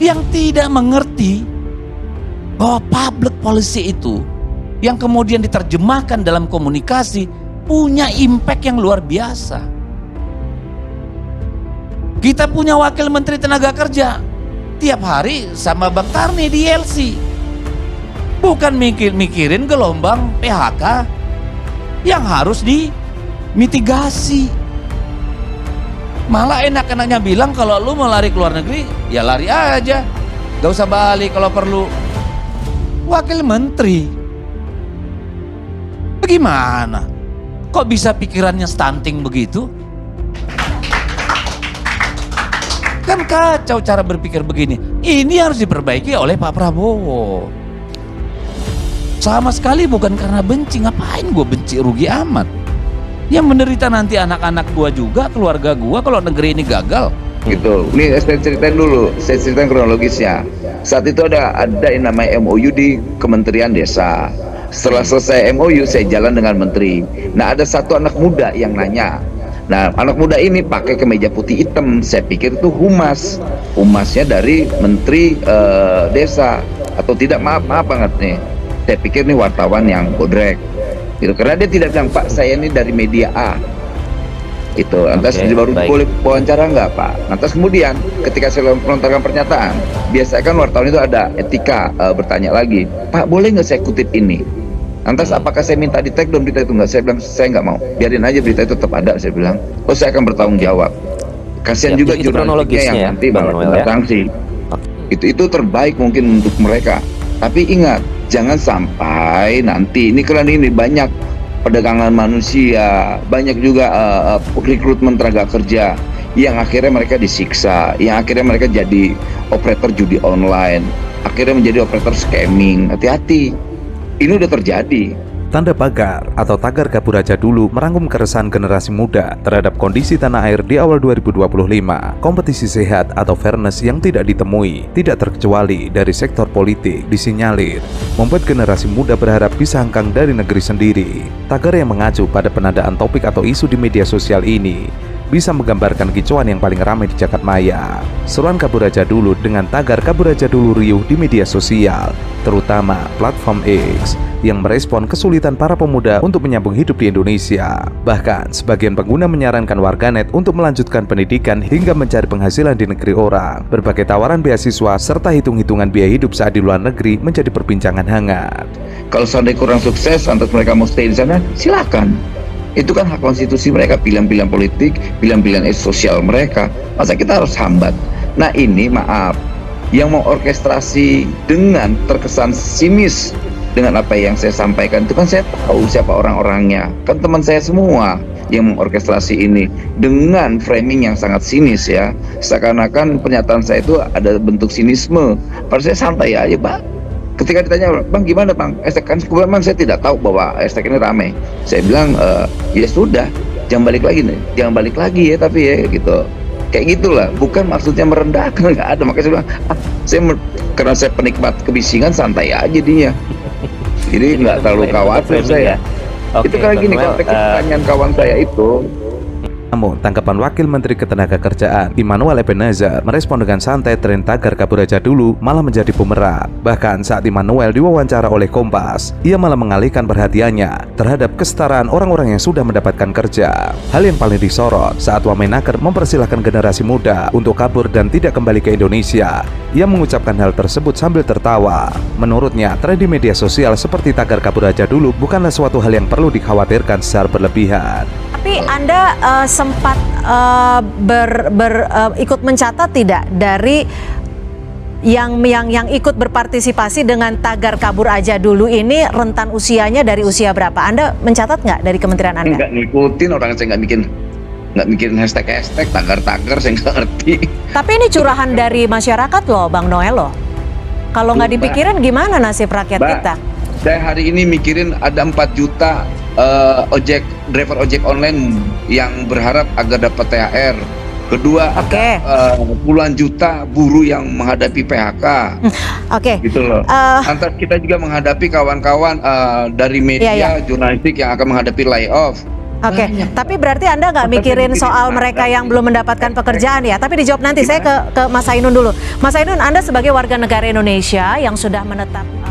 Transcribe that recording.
yang tidak mengerti bahwa public policy itu yang kemudian diterjemahkan dalam komunikasi punya impact yang luar biasa. Kita punya wakil menteri tenaga kerja tiap hari sama Bang Karni di LC, bukan mikirin gelombang PHK yang harus dimitigasi. Malah enak-enaknya bilang kalau lu mau lari ke luar negeri ya lari aja, gak usah balik kalau perlu. Wakil menteri bagaimana? Kok bisa pikirannya stunting begitu? Kan kacau cara berpikir begini. Ini harus diperbaiki oleh Pak Prabowo. Sama sekali bukan karena benci. Ngapain gue benci, rugi amat. Yang menderita nanti anak-anak gua juga, keluarga gua kalau negeri ini gagal. Gitu. Ini saya ceritain dulu, saya ceritain kronologisnya. Saat itu ada yang namanya MOU di Kementerian Desa. Setelah selesai MOU, saya jalan dengan menteri. Nah, ada satu anak muda yang nanya. Nah, anak muda ini pakai kemeja putih hitam. Saya pikir itu humasnya dari Menteri Desa atau tidak, maaf banget nih. Saya pikir ini wartawan yang bodrek. Gitu. Karena dia tidak bilang, Pak, saya ini dari media A. Itu. Lantas baru boleh wawancara nggak, Pak? Lantas kemudian ketika saya melontarkan pernyataan, biasanya kan wartawan itu ada etika, bertanya lagi, Pak, boleh nggak saya kutip ini? Lantas apakah saya minta di tag dalam berita itu? Nggak, saya bilang saya nggak mau, biarin aja berita itu tetap ada. Saya bilang, oh saya akan bertanggung jawab. Kasihan juga jurnalistiknya yang nanti malah kena sanksi. Itu terbaik mungkin untuk mereka. Tapi ingat, jangan sampai nanti ini banyak perdagangan manusia, banyak juga rekrutmen tenaga kerja yang akhirnya mereka disiksa, yang akhirnya mereka jadi operator judi online, akhirnya menjadi operator scamming. Hati-hati, ini udah terjadi. Tanda pagar atau tagar kabur aja dulu merangkum keresahan generasi muda terhadap kondisi tanah air di awal 2025. Kompetisi sehat atau fairness yang tidak ditemui, tidak terkecuali dari sektor politik, disinyalir, membuat generasi muda berharap bisa hengkang dari negeri sendiri. Tagar yang mengacu pada penadaan topik atau isu di media sosial ini bisa menggambarkan kicauan yang paling ramai di jagat maya. Seruan kabur aja dulu dengan tagar kabur aja dulu riuh di media sosial, terutama platform X, yang merespon kesulitan para pemuda untuk menyambung hidup di Indonesia. Bahkan, sebagian pengguna menyarankan warganet untuk melanjutkan pendidikan hingga mencari penghasilan di negeri orang. Berbagai tawaran beasiswa serta hitung-hitungan biaya hidup saat di luar negeri menjadi perbincangan hangat. Kalau seandainya kurang sukses, lantas mereka mau stay di sana, silakan. Itu kan hak konstitusi mereka, pilihan-pilihan politik, pilihan-pilihan sosial mereka. Masa kita harus hambat? Nah ini maaf, yang mengorkestrasi dengan terkesan sinis dengan apa yang saya sampaikan itu kan saya tahu siapa orang-orangnya. Kan teman saya semua yang mengorkestrasi ini dengan framing yang sangat sinis ya. Seakan-akan pernyataan saya itu ada bentuk sinisme. Padahal saya santai aja, Pak. Ketika ditanya, Bang gimana Bang, hashtag kan memang saya tidak tahu bahwa hashtag ini ramai. Saya bilang, ya sudah, jangan balik lagi nih, jangan balik lagi ya, tapi ya gitu. Kayak gitulah, bukan maksudnya merendahkan, nggak ada. Makanya saya bilang, karena saya penikmat kebisingan, santai aja jadinya. Jadi nggak terlalu khawatir saya. Itu kayak gini, konteks pertanyaan kawan saya itu. Namun, tanggapan Wakil Menteri Ketenagakerjaan Immanuel Ebenezer merespon dengan santai tren tagar kabur aja dulu malah menjadi bumerang. Bahkan saat Immanuel diwawancara oleh Kompas, ia malah mengalihkan perhatiannya terhadap kesetaraan orang-orang yang sudah mendapatkan kerja. Hal yang paling disorot saat Wamenaker mempersilahkan generasi muda untuk kabur dan tidak kembali ke Indonesia. Ia mengucapkan hal tersebut sambil tertawa. Menurutnya, tren di media sosial seperti tagar kabur aja dulu bukanlah suatu hal yang perlu dikhawatirkan secara berlebihan. Tapi Anda sempat ikut mencatat tidak dari yang ikut berpartisipasi dengan tagar kabur aja dulu ini rentan usianya dari usia berapa? Anda mencatat nggak dari kementerian Anda? Nggak ngikutin, orang saya nggak bikin hashtag tagar saya nggak ngerti. Tapi ini curahan dari masyarakat loh, Bang Noel loh. Kalau nggak dipikirin gimana nasib rakyat kita? Saya hari ini mikirin ada 4 juta driver ojek online yang berharap agar dapat THR. Kedua, ada puluhan juta buruh yang menghadapi PHK. Gitu loh. Lantas kita juga menghadapi kawan-kawan dari media jurnalistik yang akan menghadapi layoff. Oke, tapi berarti Anda nggak mikirin soal mereka yang belum mendapatkan pekerjaan ya? Tapi dijawab nanti. Saya ke Mas Ainun dulu. Mas Ainun, Anda sebagai warga negara Indonesia yang sudah menetap